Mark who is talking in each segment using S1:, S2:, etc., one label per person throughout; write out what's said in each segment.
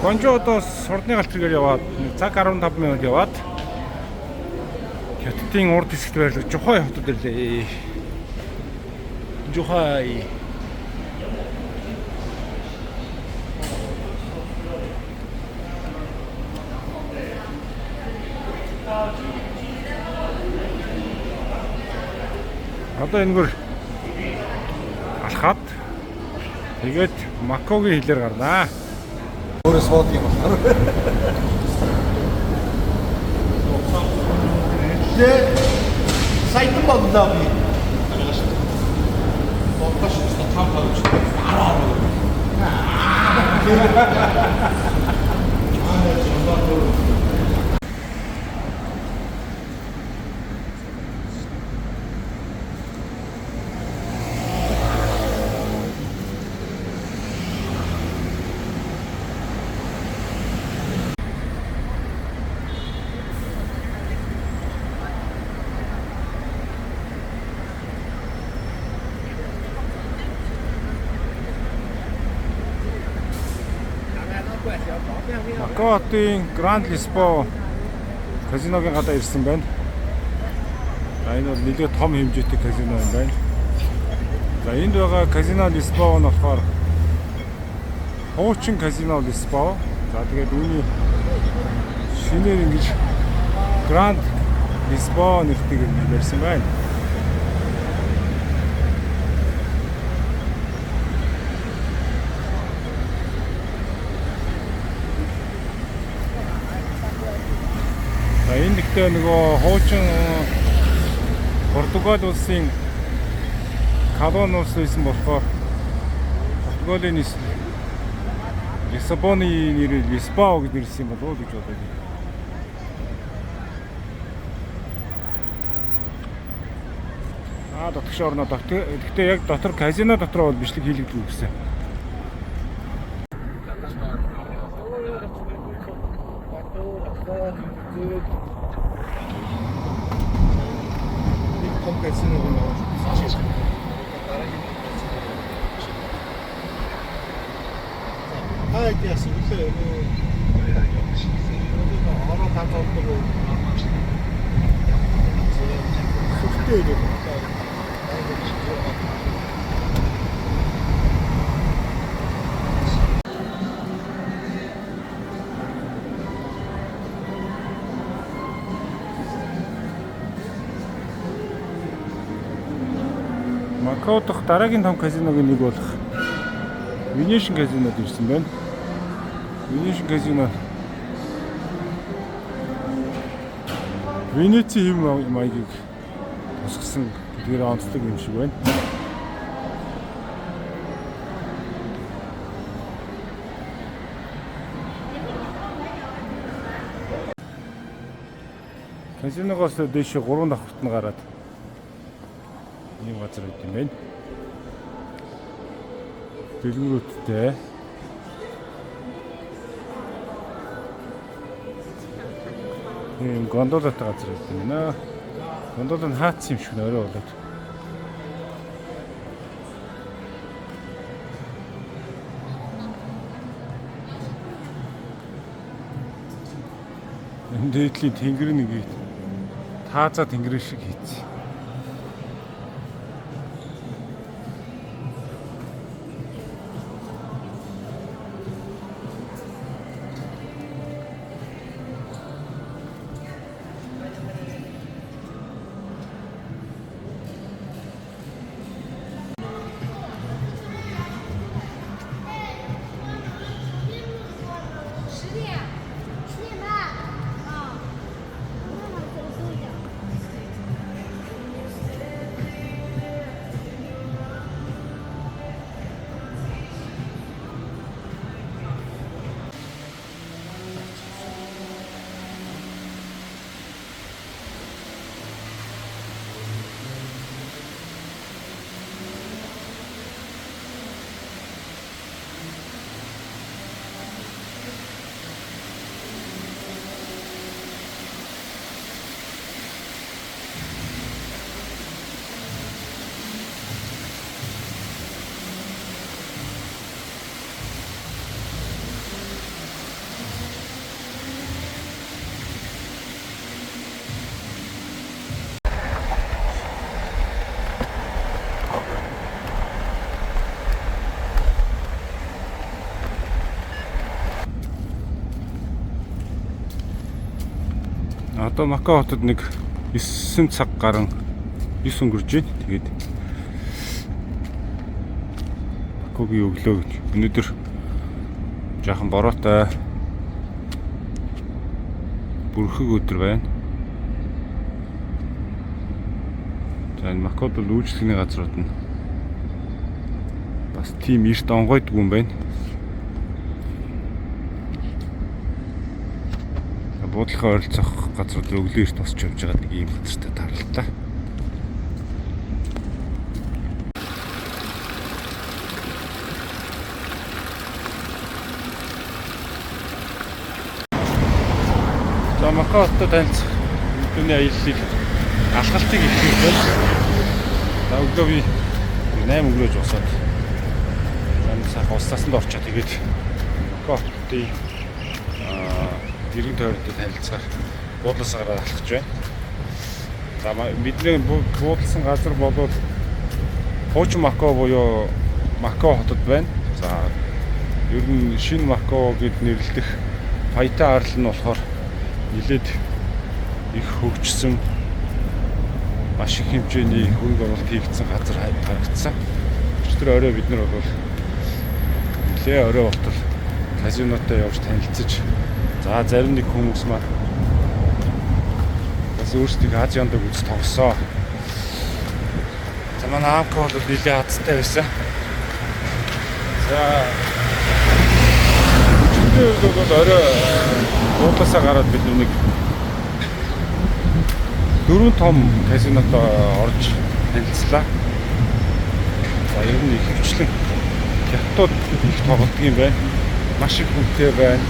S1: Гонжоодоос Сурдны галт хэрэгээр яваад цаг 15 минут яваад Хятадын урд хэсэгт байрлаж Жухай хотод ирлээ. Жухай. Одоо энэгээр алхаад тэгээд Макогийн хилээр гарнаа.
S2: Өөрөө сууд юм байна. Сайтан боллоо би. Бодож шүү дээ 5 гаруй шүү.
S1: Макоотын Гранд Лисбо казиногийн гадаа ирсэн байна. Энэ бол нэлээд том хэмжээтэй казино юм байна. За энд байгаа казино Лисбо нь болохоор хуучин казино Лисбо. За тэгээд үүний шинээр ингэж Гранд Лисбо нэртэйг нэрсэн байна. Энэ ихтэй нөгөө хуучин Португал улсын колони улс байсан болохоор Португалийн Лиссабоны нэр Лисбо гэж нэрсэн юм болов уу гэж бодож байна. Дотогш орноо гэхдээ яг дотор казино дотор бол бичлэг хийлэгдэх гэсэн.
S2: Яасан үлээ ороо тавцалдаг уу? Сүхтэй үү?
S1: Макао дахь дараагийн том казиногийн нэг болох Венешн казинод ирсэн байна. Венешн казино Венецийн хэв маягийг тусгасан гэдгээр онцлог юм шиг байна. Казиногоос дэше 3 давхарт нь гараад ийм газар байт юм байна. Дэлгүүрүүдтэй. Гондолотой газар байт юм байна. Гондол нь хаацсан юм шиг нөрөө болоод. Энэ дээдлийн тэнгэр нэг таазаа тэнгэр шиг хийцээ. Одоо Макао хотод нэг 9 цаг гарan 9 өнгөрж байна. Тэгээд Макаогийн өглөө өнөөдөр жаахан бороотой бүрхэг өдөр байна. За энэ Макаод бол үйлчлэгний газрууд нь бас тийм эрт онгойдгүй юм байна. Буудлахаа ойролцоох газрууд өглөө эрт босч явж байгаа нэг ийм газартай тааралтай. За Макаотод танилцах түүний аяллыг алхалтыг ихлүүлж байна. За өглөө би 8 өглөөж босоод сайхан устсаасанд орчоо тэгээд Макаотын иргэн тойрнтой танилцахаар буудлаас гараад алхаж байна. За бидний буудлсан газар бол хуучин Макао буюу Макао хотод байна. За ер нь шинэ Макао гэд нэрлэх Файта арал нь болохоор нэлээд их хөгжсөн маш их хэмжээний хөрөнгө оруулалт хийгдсэн газар харагдсан. Тэр орой бид нар бол нэлээ орой болтол казинотой явж танилцаж за зарим нэг хүмүүс маань бас өөрсдөө Азианд үз тоглосоо. За манай аавка бол нэлээ хацтай байсан. За өчигдөр бол орой буудлаасаа гараад бид нэг 4 том казинод орж танилцлаа. За ер нь их хвчлэн хятадууд их тоглодог юм байна. Маш их хүнтэй байна.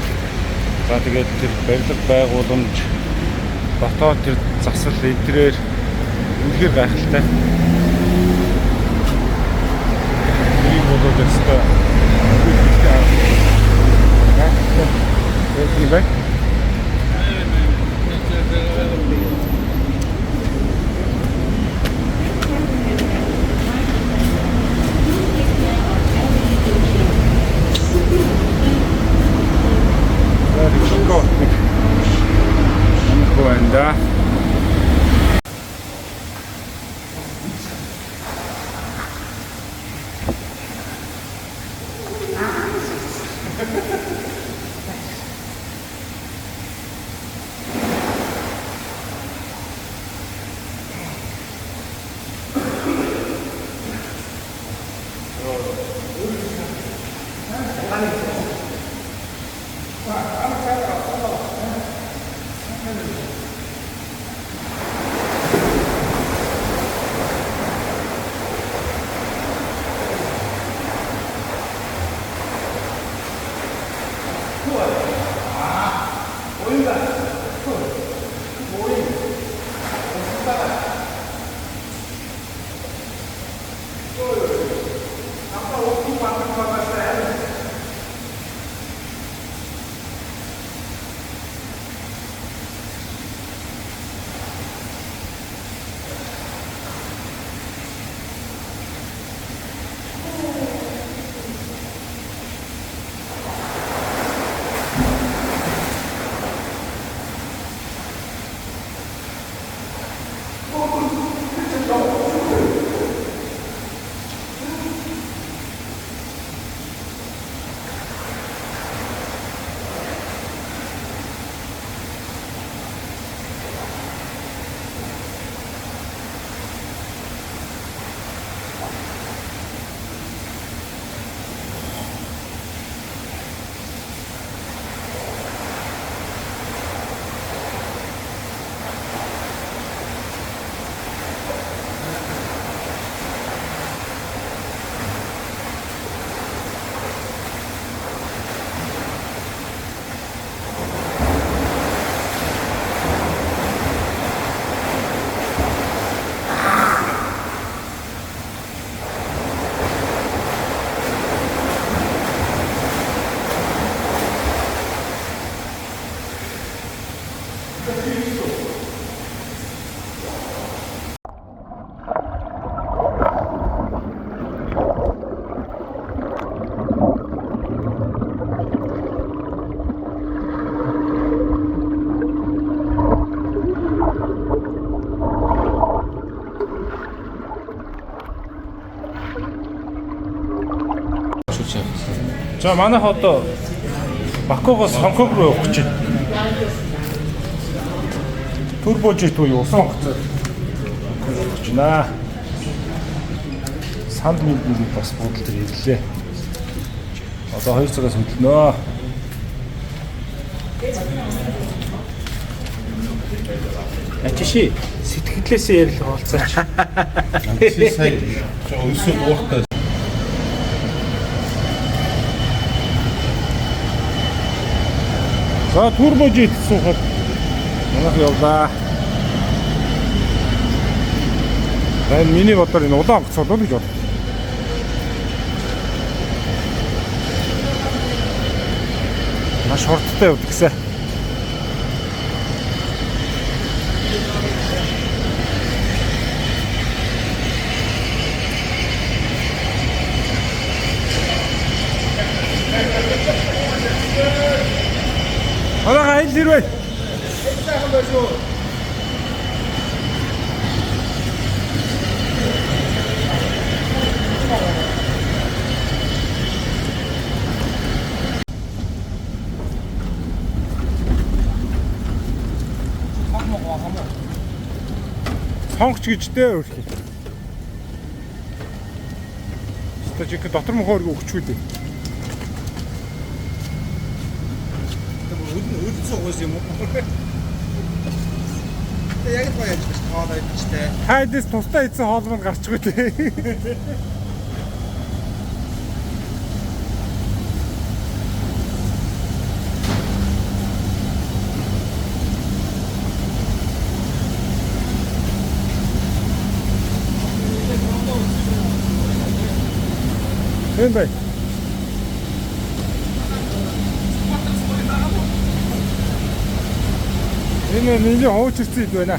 S1: За тэгээд тэр барилга байгууламж дотоод тэр засал интерьер үнэхээр гайхалтай. Тэрийг бодоод өстой юм байна. Да. За манайх одоо Бакугоос Хонконг руу явах гэж байна. Турбожит уу усан хугацаад явах гэж байна. Санд мэднийг бас бодол төр ирлээ. Одоо 2 цагаас хөдлөнө. Ачиши сэтгэлээсээ ярих болцооч.
S2: Чи сая өсөв уухтай.
S1: За турбожит суухад манайх явлаа. Энэ миний бодоор энэ удаан хугацаа болов гэж бод. Маш хурдтай явдаг гэсэн. Ороо ил ирвэ.
S2: Сайхан байна шүү.
S1: Сонгоч гэжтэй өөрхий. Стажик дотор мохоор өгчгүй дээ.
S2: Өдсөн гоос юм уу? Тэг яг л яаж гэж тоолоо идчихтэй.
S1: Хайдас тусдаа ийдсэн хоолмонд гарчгүй дээ. Эн бай. Энэ миний хуучирсан ид байна.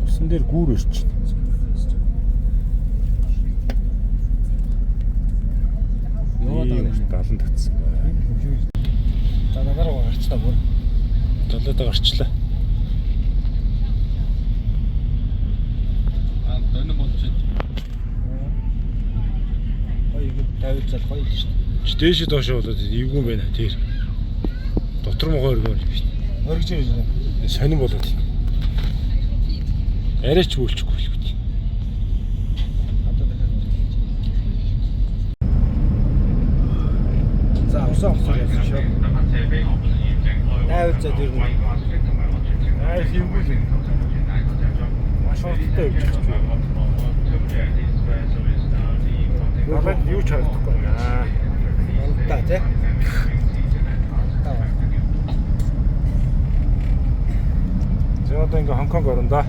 S1: Усан дээр гүүр өрч. Яваад 70 татсан бай.
S2: За нагаар гарчлаа бүр.
S1: Толоод гарчлаа.
S2: Дөрөв болж байна. Гоё юм тавьж зал гоё л шүү дээ.
S1: Дээшээ доошоо болоод эвгүй байна тэр. Дотор мохоо өргөөр юм шүү.
S2: Өргөж ирж байна.
S1: Сонин болоод. Арайч бүлчихгүй л үү.
S2: Одоо дахиад. За усан хугацаа явсан шүү. Тавьж зал ирнэ.
S1: Аа эвгүй л. Маш хурдтай явж байгаа. Надад юу ч харагдахгүй байна.
S2: Онтаа тий.
S1: За одоо ингээ Хонконг орно да.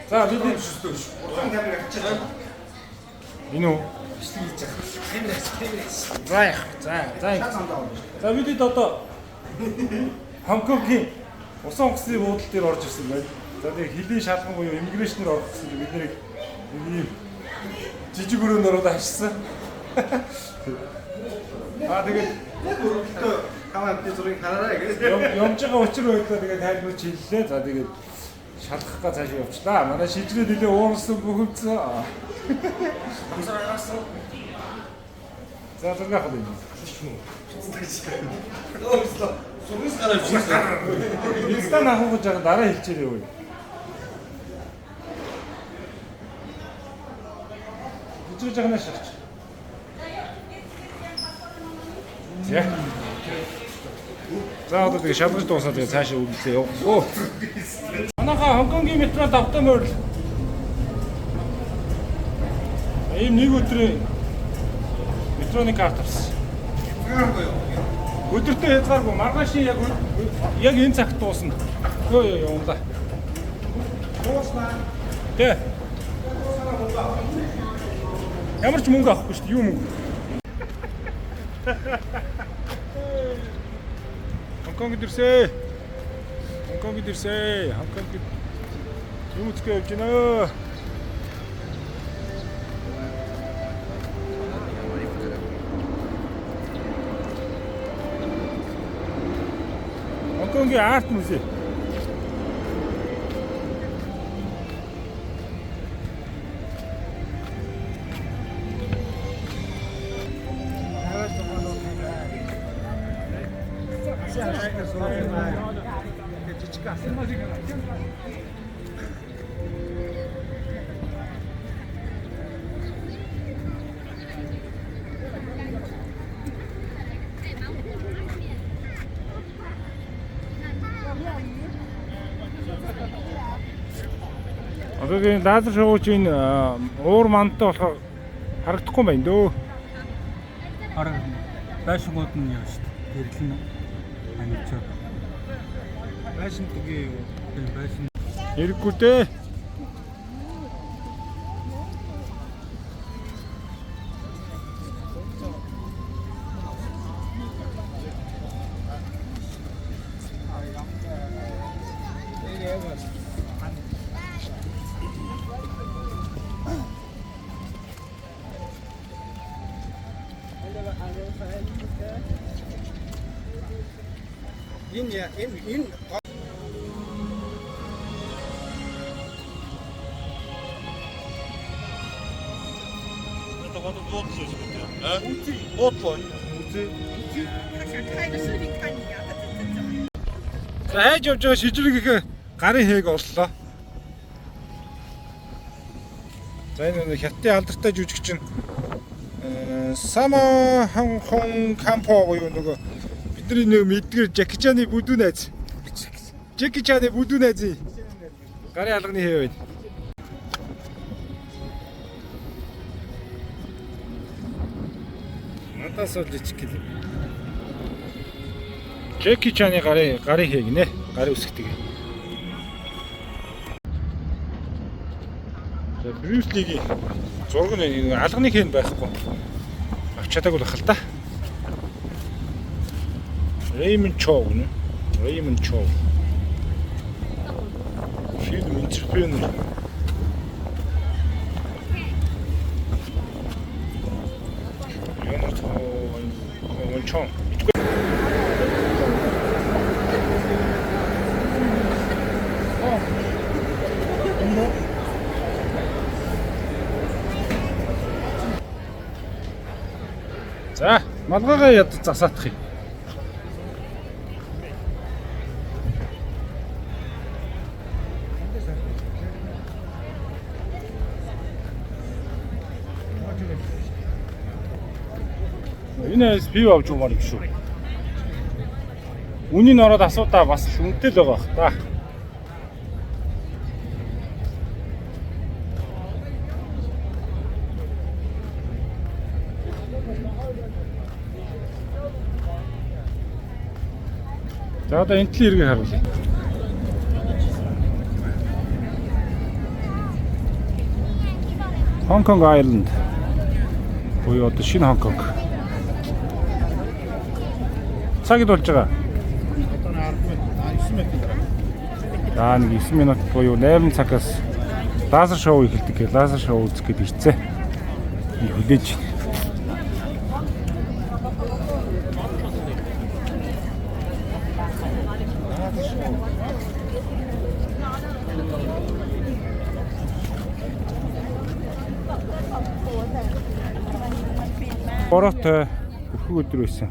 S1: За бидний шүү дээ. Уран камерыг хачаад. Энэ үү?
S2: Бичлэг хийж байгаа. Камерас.
S1: За бидэд одоо Хонконгийн усан хугацааны буудлын дээр орж ирсэн байна. За тэгээ хилийн шалган буюу иммиграшнээр орох гэсэн чинь бид нэрийг ийм жижиг өрөөнөр одоо хашсан. Тэгээд
S2: камерын зургийг хараарай гэж.
S1: Ямж байгаа учир байдлаа тэгээд тайлбарч хэллээ. За тэгээд шалгах га цааш явчлаа. Манай шилжрээд нэлээ уурсан бөхөвцөө. Хамсаар гарсан. За зураг авах юм.
S2: Сүргээс гараад ирсэн.
S1: Инстан авах гэж байгаа дараа хэлчихээрэй үү. Хичээж байгаа нэ шахаж. Тэг. За одоо тэгээ шалгаж дуусаад тэгээ цаашаа үргэлжлээ явах. Манайхаа Хонконгийн метронд автомобиль морил. Ийм нэг өдрийн метроны карт авсан. Өдөртөө хязгааргүй маргааш яг энэ цагт дуусна. Йоо юм да. Дуусна. Тэ. Ямар ч мөнгө авахгүй шүү дээ. Юу мөнгө? Хонконгд ирсээ. Хонконгд ирсээ. Хонконгд юм үзэх явж байна. Хонконгийн арт музей. Одоо лазер шоуч энэ уур мандтай болохоор харагдахгүй байна дөө.
S3: Хараг байшингууд нь яа шүү дээ. Гэрлэн анивчаа.
S2: Байшин тгээ юу?
S3: Байшин.
S1: Хэрэггүй дээ.
S2: Энэ
S4: Это вот тут вот здесь вот я. А? Вот он.
S1: За хайж явж байгаа шижрэг их гарын хээг оллоо. За энэ хятадын алдартай жүжигчин Сама Хон Кампо буюу нөгөө бидний нэг мэдгээр Жеки Чаны бүдүү найз. Жеки Чаны бүдүү найз. Гарын алганы хээ байна. Надаас л жижиг гэл. Жеки Чаны гарын хээ гинэ. Гарын үсгдэг. За Брюс Лигийн зураг нь алганы хээ байхгүй. Авч чадаагүй л хэл та. Raymond Chow гэнэ. Raymond Chow. Фильм интерпренер. Raymond Chow. За, малгайгаа яд засаадах юм. Энэ пив авч уумаар юм шүү. Үнийг ороод асуудаа бас үнэтэй л байгаа бах та. За одоо энтлийн хэрэгээ харуулъя. Hong-Kong Island. Буюу одоо шинэ Хонконг. Цагид болж байгаа.
S2: одоо 9 минут.
S1: За нэг 9 минут буюу 8 цагаас лазер шоу эхэлдэг. Лазер шоу үзэх гээд ирцээ. Би хүлээж байна. Бороотой бүрхэг өдөр байсан.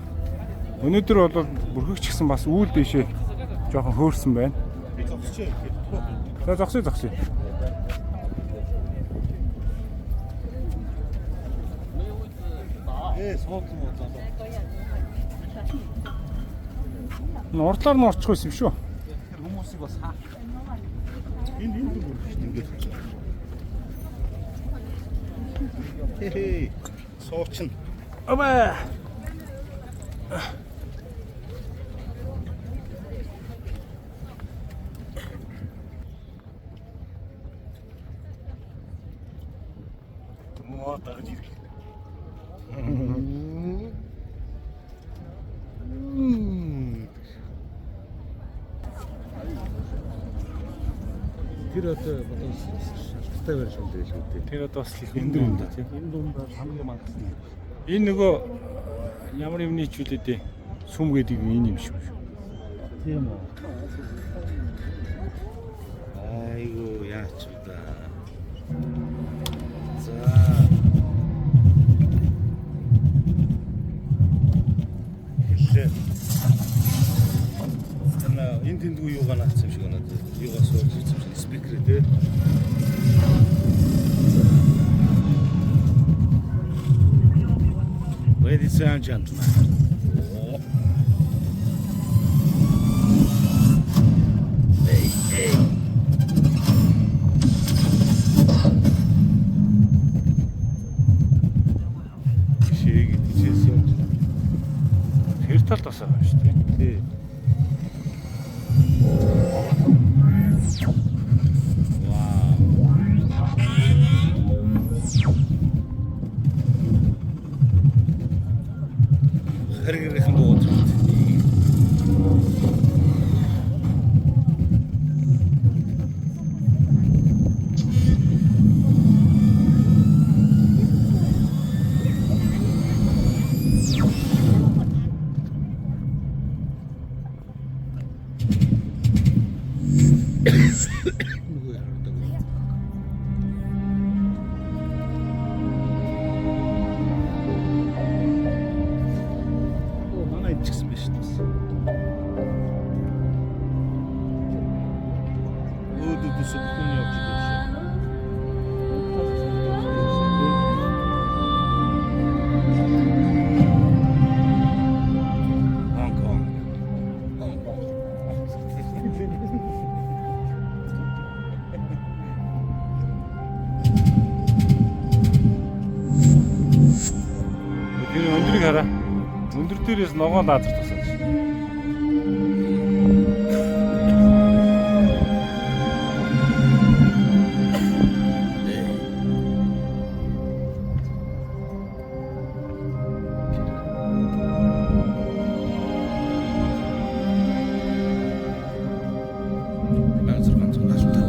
S1: Өнөөдөр бол бүрхэг ч гэсэн бас үүл дэшээ жоохон хөөрсөн байна. За зогсъё.
S4: Смотрим вот
S1: Урдлаар нь орчих байсан юм шүү.
S3: Тэгэхээр хүмүүсийг бас хаа.
S2: Энд дүр ингээд. Хей. Суучин.
S1: Абаа.
S4: Муу тагж ирэх.
S2: Тэр одоо бодож шалтгаалтай байж юм дээр л үү.
S1: Тэр одоо бас их өндөр юм да тийм.
S2: Энэ дунд хамгийн мангасны.
S1: Энэ нөгөө ямар юмны ч үлээ дээ. Сүм гэдэг энэ юм шиг.
S2: Тийм үү. Айгуу яач удаа. За. Хэлээ. Энэ тэндгүй юугаа наацсан юм шиг байна. Юугаа суулж ирсэн юм шиг спикер дээ. Ladies and gentlemen. Hey, hey. Шийг идчихсэн.
S1: Тэр талд бас байгаа шүү дээ.
S2: Тий. Хэрэг бод. Манай идчихсэн биш үү? Өөдөөс бүхэн явж ирсэн. Хонконг.
S1: Тэр өндрийг хараа. Өндөр дээрээс ногоо лазер тусаад шүү.
S2: Лазер ганцхан тастай.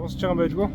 S1: зогсож байгаа юм байлгүй.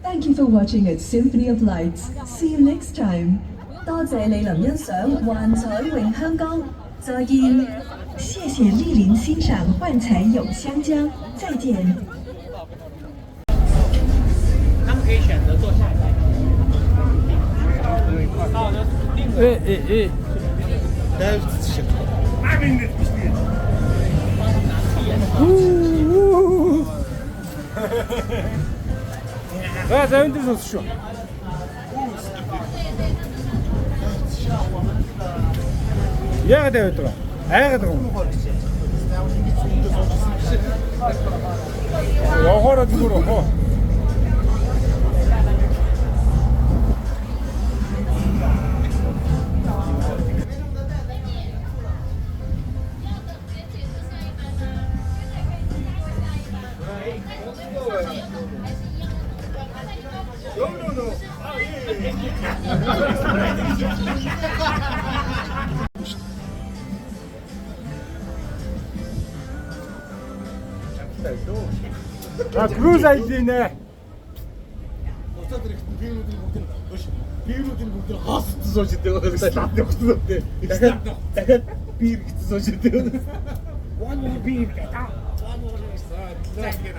S5: Thank you for watching at Symphony of Lights. See you next time. 多謝你能欣賞幻彩詠香江。再見。謝謝莅臨欣賞幻彩詠香江。再見。
S3: 他们可以选择坐下来。好的，定位。
S2: Дайвч шиг.
S1: За энэ дэс шүү. Яагаад тавьд байгаа? Айгаад байгаа юм. Явахаараа зүгээр оо. А круз айлнэ.
S2: Уцаад ирэхдээ биерүүдийн бүгд хаасд сууж идэв. Стат өгсөн. Дахиад биер гэсэн сууж идэв. One more beer гэдэг. One more beer.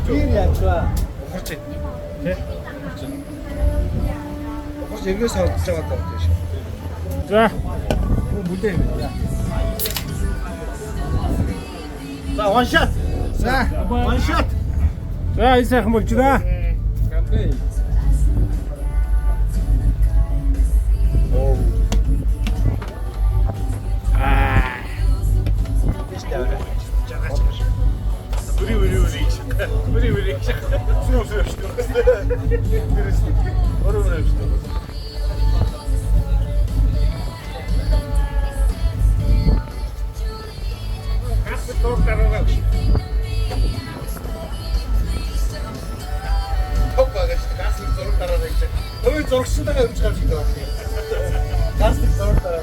S2: Биер яачваа. Ухарч. Тэ? Ухарч эргээс хавдж байгаа даа тийш.
S1: За.
S2: Бүлээ юм. За one shot. За one shot.
S1: За энэ сайхан болж байна.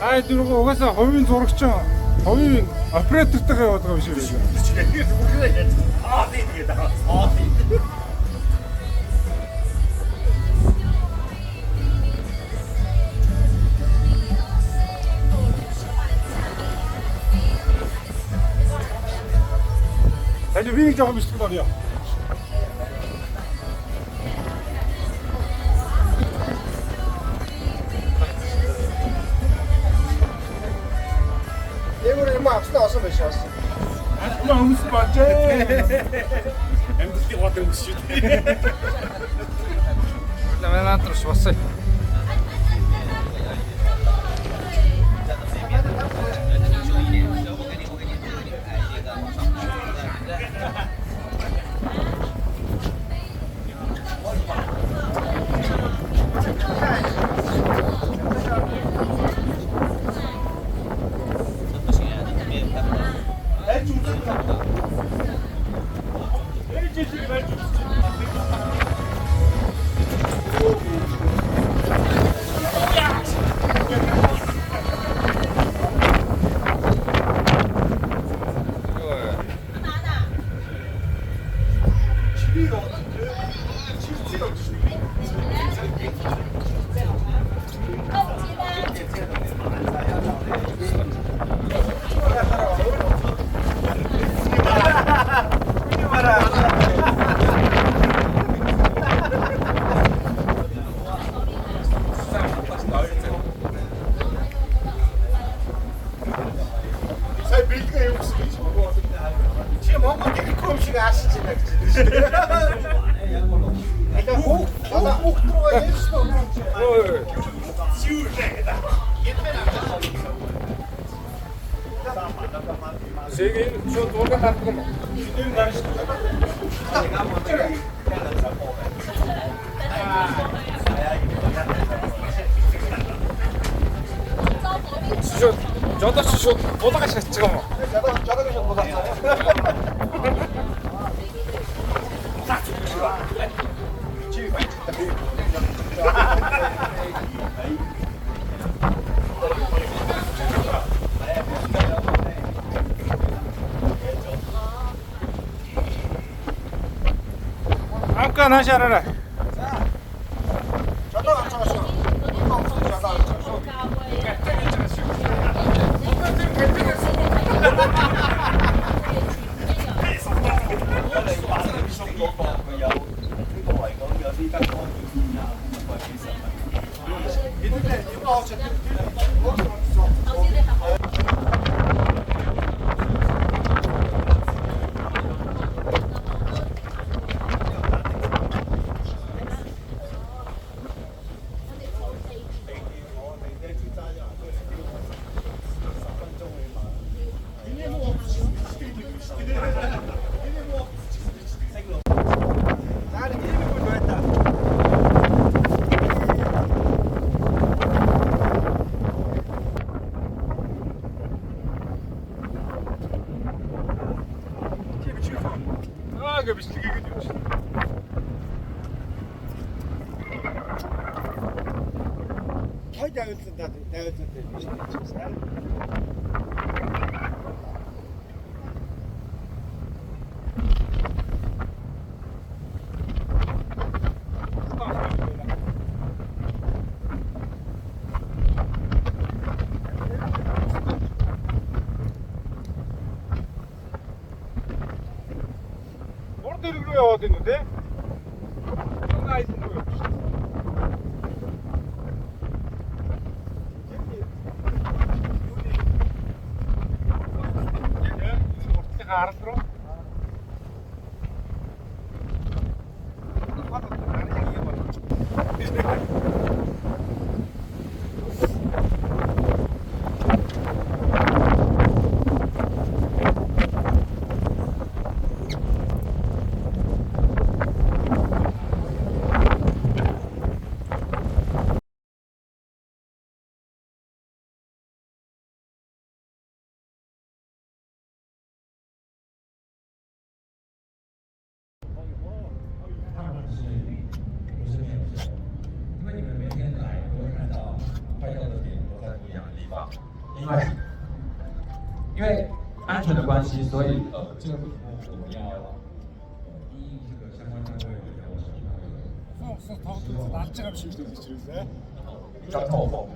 S1: Ай дөрөв угаасаа хувийн зурагч хувийн оператортойгоо яваад байгаа юм шиг байна. Тань виник жоохон бишдэг байна яа.
S2: Егор юм авснаа осон байж шаас.
S1: Амаа хүмүүс бачээ.
S4: Амьдлыг гот өмс шүү дээ.
S1: Намайг шуусаа. Sige, so duga tatlo mo. Шууд жодоч шууд булгаж шатчих юм уу? Жодоч шууд булгацаа. 잠깐 하셔라. 그 비슷하게 그죠. 어디로 와야 되는데? 나 있는 거요. 알았어?
S6: 因为安全的关系，所以这个不同我们要第一这个相关单位我手交通后，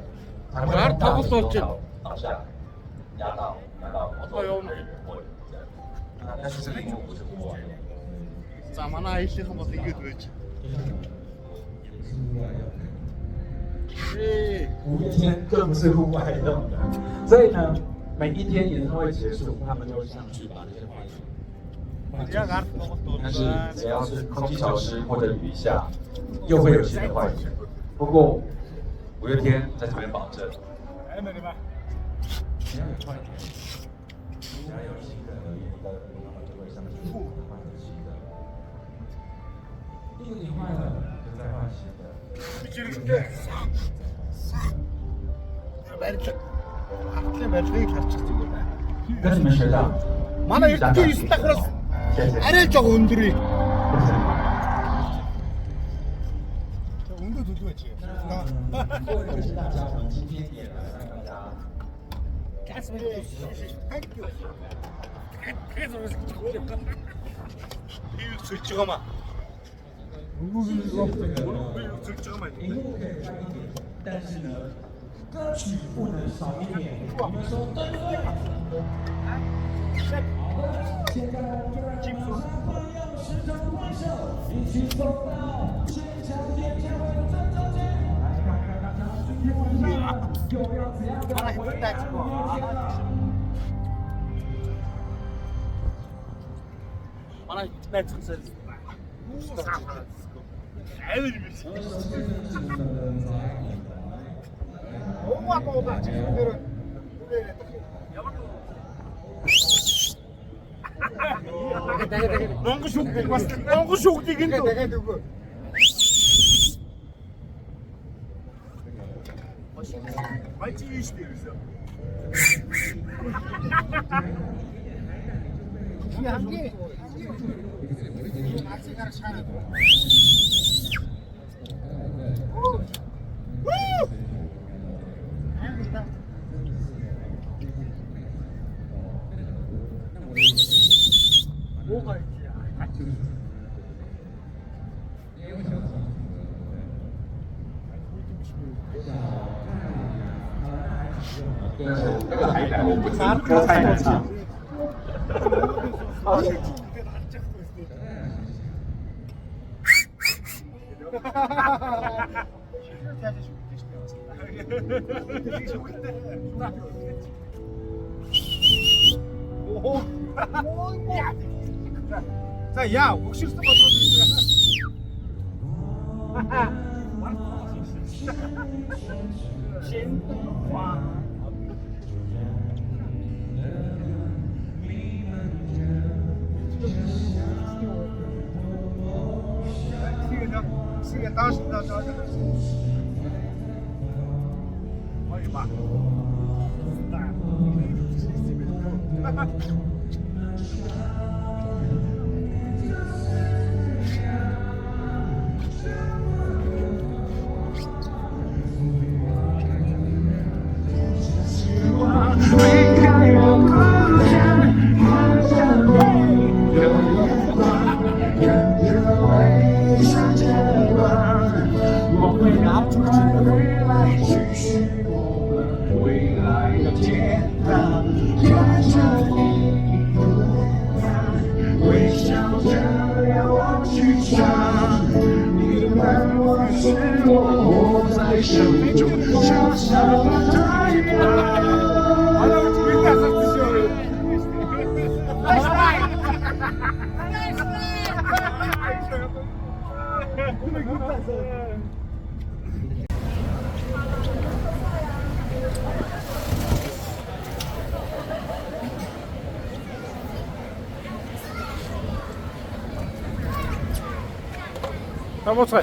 S6: 它会倒下，压到但是这个不是过完。
S2: За манай аяллахын бол ингэж байж.
S6: 5天更是户外用的，所以呢，每一天演唱会结束，他们就会上去把这些话筒。但是只要是空气潮湿或者雨下，又会有新的坏水。不过5月天在这边保证，只要有坏点，只要有新的合约的，他们就会上去换新的。如果你坏了，就再换新的。 跟你们学到，
S2: Манай эртний 9 давхраас арай жоо өндөр. Өндөр төлөв чи.
S6: 这是大家我们今天也来大家。
S2: Thank you. 이거 솔직히 마.
S6: 荧幕可以慢一点，但是呢，歌曲不能少一点。你们说对不对？好的，现在我们让新朋友时常欢笑，一起走到现场演唱会的最中间，来看看大家今天晚上又要怎样的回答5月天了。
S2: Манай найз цэцэл. Айвэр юм. Уугаа дуугаа чи дээр. Ямар Монгол шүүгдийг бас Монгол шүүгдийг энэ дахиад өгөө. Мачи ийш дээрсэн. Хамгийн наци гарах шаард. 자, 야, 혹시 또 시계 다신다 저기. 어이 봐.
S1: 가보자.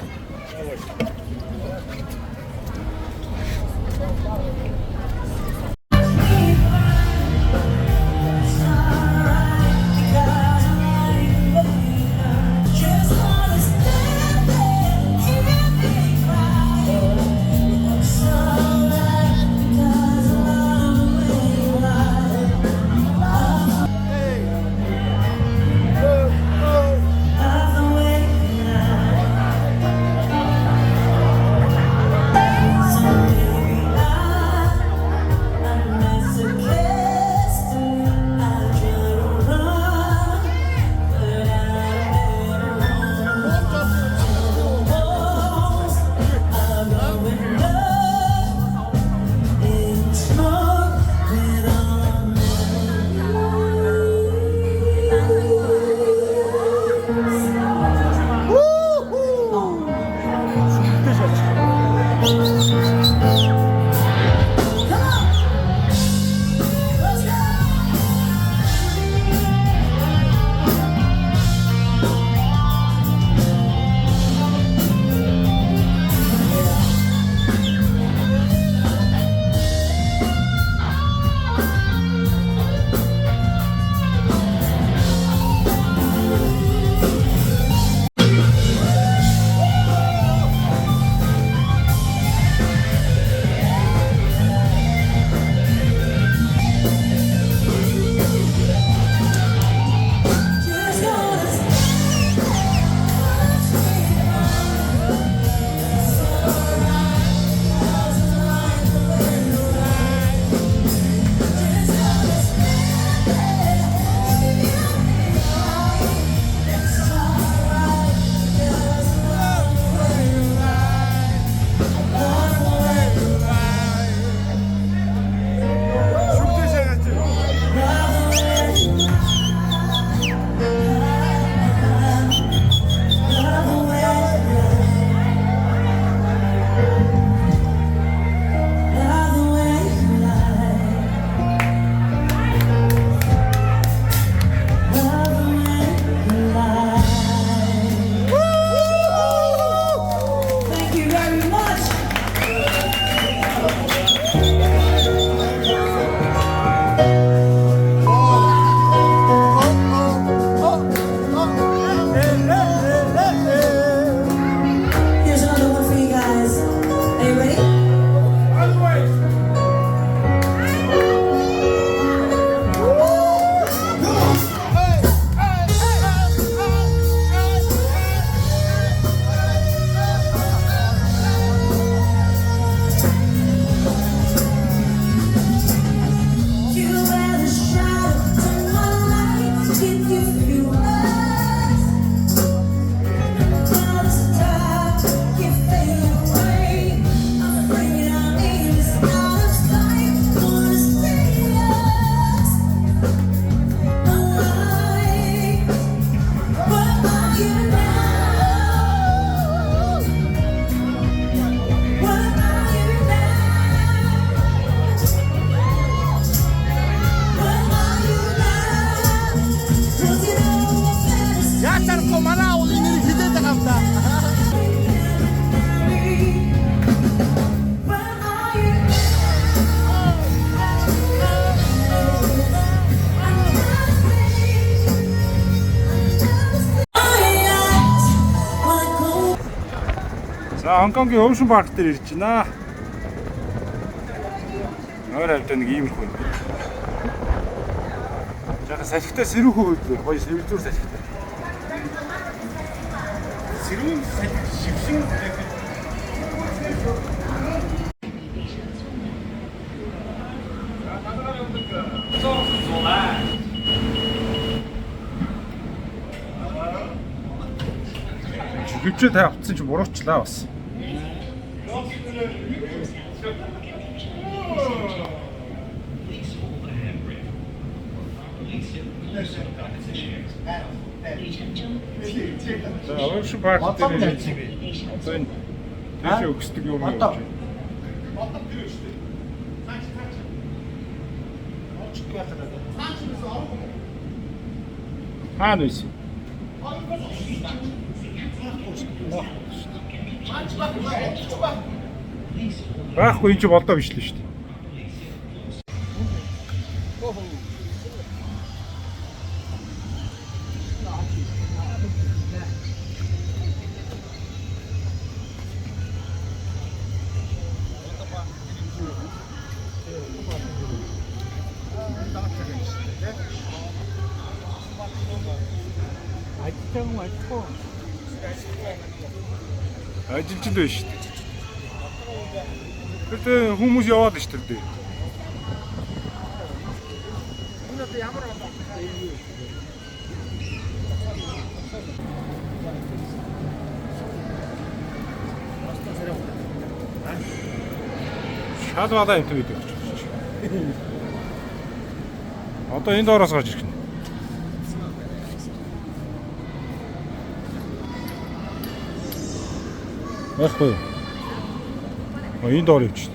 S1: Гонконгийн Ocean Park дээр ирж байна. Өөр хавьтай нэг иймэрхүү юм. Яг салхитай сэрүүхүү үү? Гоё сэвэлзүүр салхитай.
S2: Сэрүүн шившин
S1: Хөвчөө та авцсан чи буруучлаа бас. За Ocean Park дээр зэн тийш өгсдөг юм уу? Хаана вэ? Байхгүй энэ ч болдоо биш л шүү дээ. Ажилчид байна шүү дээ. Тэгтээ хүмүүс яваад шүү дээ. Шал бадаа юм төйд өгч. Одоо энэ доороос гарч ирэх нь. Байхгүй. Энэ доор явчих.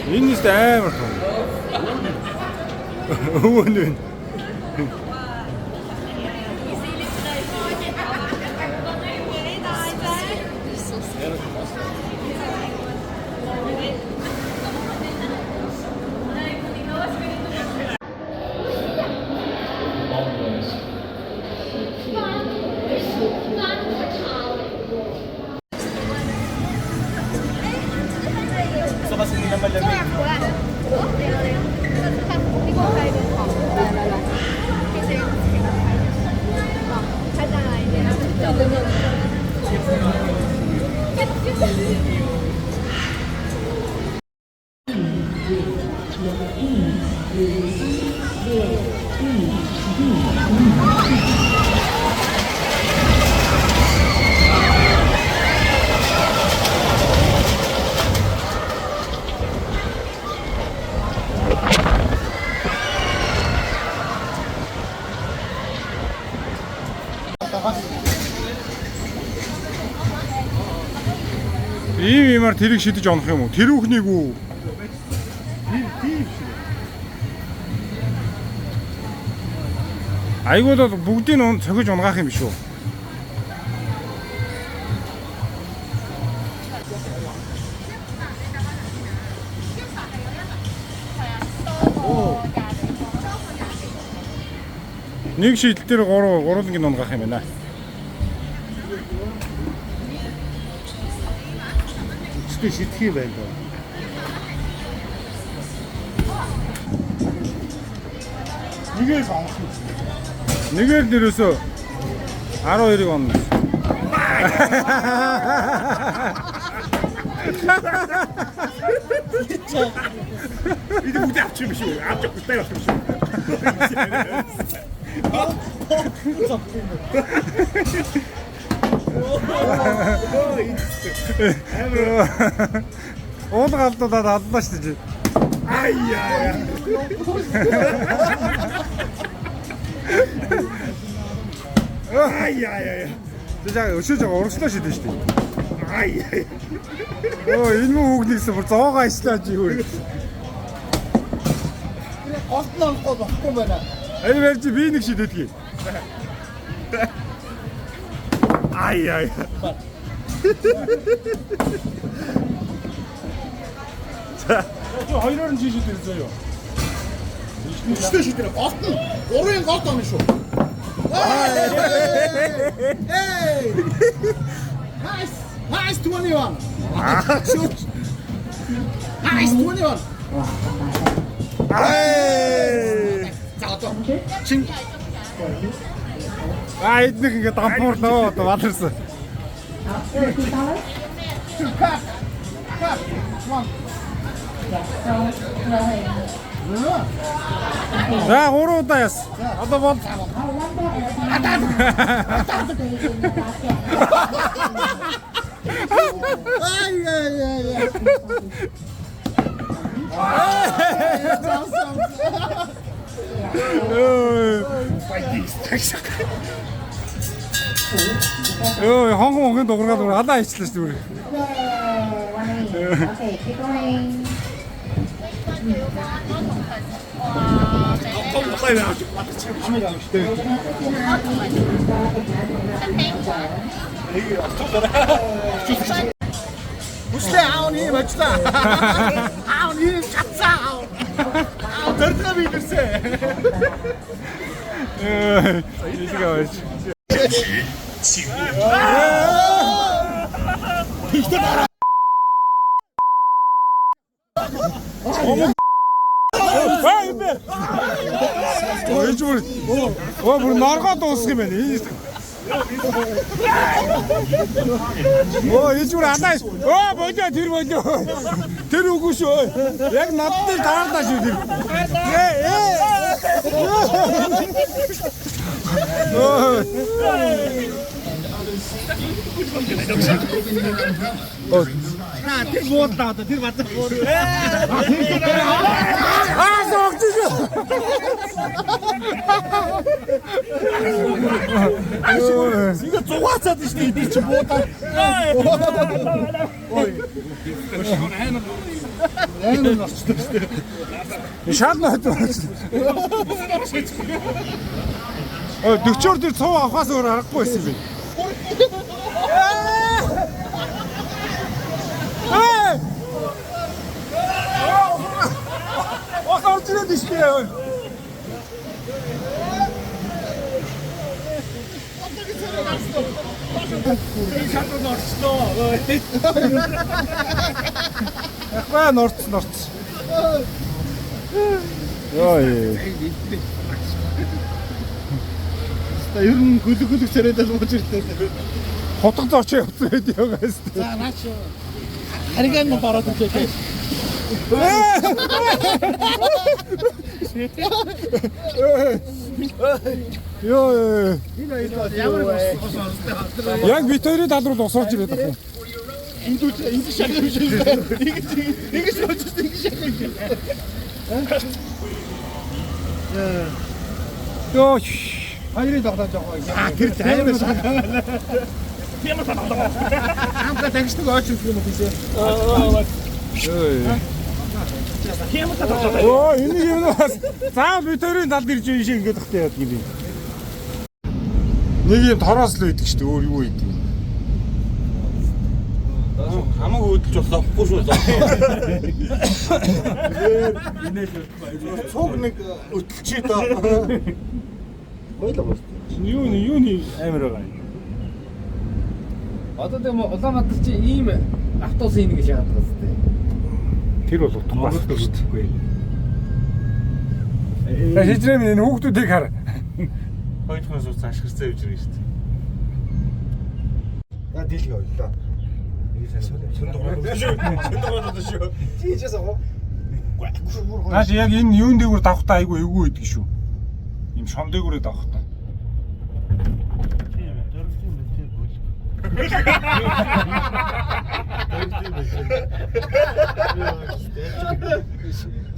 S1: Энэ нь амар том. Өвөн. Иймэр тэрийг шидэж онох юм уу? Тэр үхнийг үү? Айгуу л бүгдийг нь цогж унгаах юм биш үү? Нэг шийдэл дээр гурвангийн унгаах юм байна.
S2: шидэх юм байна. Нэгээр сонгох юм.
S1: Нэгээр нэрөөсөө 12-ыг онно.
S2: Бид бүгд авчих юм шүү. Авчих хүстэй авчих юм шүү.
S1: Уул галдуулаад аллаа шүү дээ.
S2: Ай яа. Ай яа.
S1: Тэгээ өшөөж урагшлаа шүү дээ.
S2: Ай яа.
S1: Оо энэ мөн хүүгнийгсэн бүр зоогоо ислаа чи хөр.
S2: Ослон гол болохгүй байна.
S1: Энэ мэр чи би нэг шидэдгийг. Ай. 자, 저 хоёроор нь жишээд ирзээ юу?
S2: Üçte şiddet. Altın. Oraya kalkmamış o. Hey! Nice 21. Shoot. Nice 21.
S1: Ай!
S2: Чин.
S1: Эднийх ингээ дампуурлаа одоо валарсан. За 3 удаа яс. Одоо бол Ой, хонгон дуургаад алаа хийчлээ шүү дээ.
S7: Okay, keep going.
S2: Үслээ аав ийм ажиллаа. Аав ийм чацаа аав. Аав дөрдөө бидэрсэ.
S1: Идэг аваач. Ой зүгээр. Оо бүр норгоо дуусах юм байна. Оо зүгээр алаа. Оо болоо тэр болоо. Тэр үгүй шүү. Яг надтай таарлаа шүү тэр.
S2: Тэр буудлаа одоо тэр базар буур.
S1: Согдож.
S2: Игээ зугаацаад шүү дээ би чи буудаа. Ой. Энд орчихсон шүү дээ.
S1: Шаалнаад байна. Ой 40-оор тэр цов авахаас өөр аргагүй байсан би. Ох орчихсон дээ.
S2: Шатрын орчлоо.
S1: Ахваа норцсон. Ой.
S2: Ер нь гөлөг царайдаа л мууж ирлээ.
S1: Хотгоц очоо явсан байд яваас.
S2: За наач. Хариган нь бараад өчөө.
S1: Ёо.
S2: Ямар босоо.
S1: Яг бит хоёрын тал руу усарч ирээд байна.
S2: Энд шахах юм шиг. Ингэж болчихсон ингэж шахах юм шиг.
S1: Ёо.
S2: Хоёрын тоглож байгаа. Тэр зайвар шахах. Ямар тоглоо. Хамтаа тагчдаг очсон юм уу тийш.
S1: Оо, энэ юм бас. За бит хоёрын талд ирж байгаа шиг ингээд тахтай яад gibi. Нэг юм тороос л үйдэг шүү дээ. Өөр юу үйдэг.
S4: Хамаг хөдөлж болохгүй шүү.
S2: Цуг нэг өтөлчээ доо. Хойлоо гоос.
S1: Юуны амир байгаа юм.
S8: Одоо тийм Улаанбаатар чи ийм автобус ийн гэж яагаад байгаа зү?
S1: Тэр бол утгагүй шүү дээ. Хижрэм энэ хүүхдүүдийг хар.
S4: Хоёрхоос ус ашигцаа явж байгаа шүү дээ.
S2: Я дийлгээ ойллоо.
S1: Наач яг энэ юун дээгүүр давхтаа айгүй эвгүй байдаг шүү. Ийм шом дээгүүрээ давхтаа.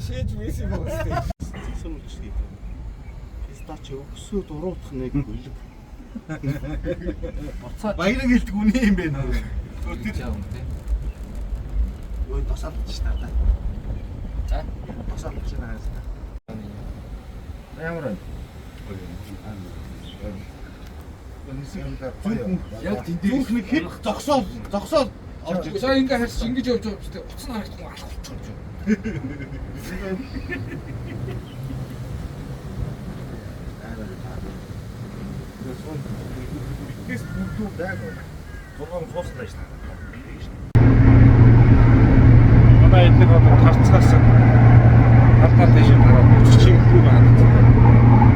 S2: Шээж виси бостой. Пистач өгсөө дуруутах нэг гөлөг. Баярын гэлдэг үний юм бэ нөө. Ой тасаад ч надаа. За тасаад ч надаа. Ямар вэ?
S8: Яг тэндээ
S2: Зүрх нэг хэд зогсоод орж ирсэн.
S8: сая ингээ харж ингэж явж байгаа ч утас нь харагдахгүй алах болчихж байна.
S2: Тэс бүгдөө байгаа. Зургаан суусна шүү дээ.
S1: Манай эдгээр одоо тарцгаас талдаа тийш хараад чиг рүү хандсан.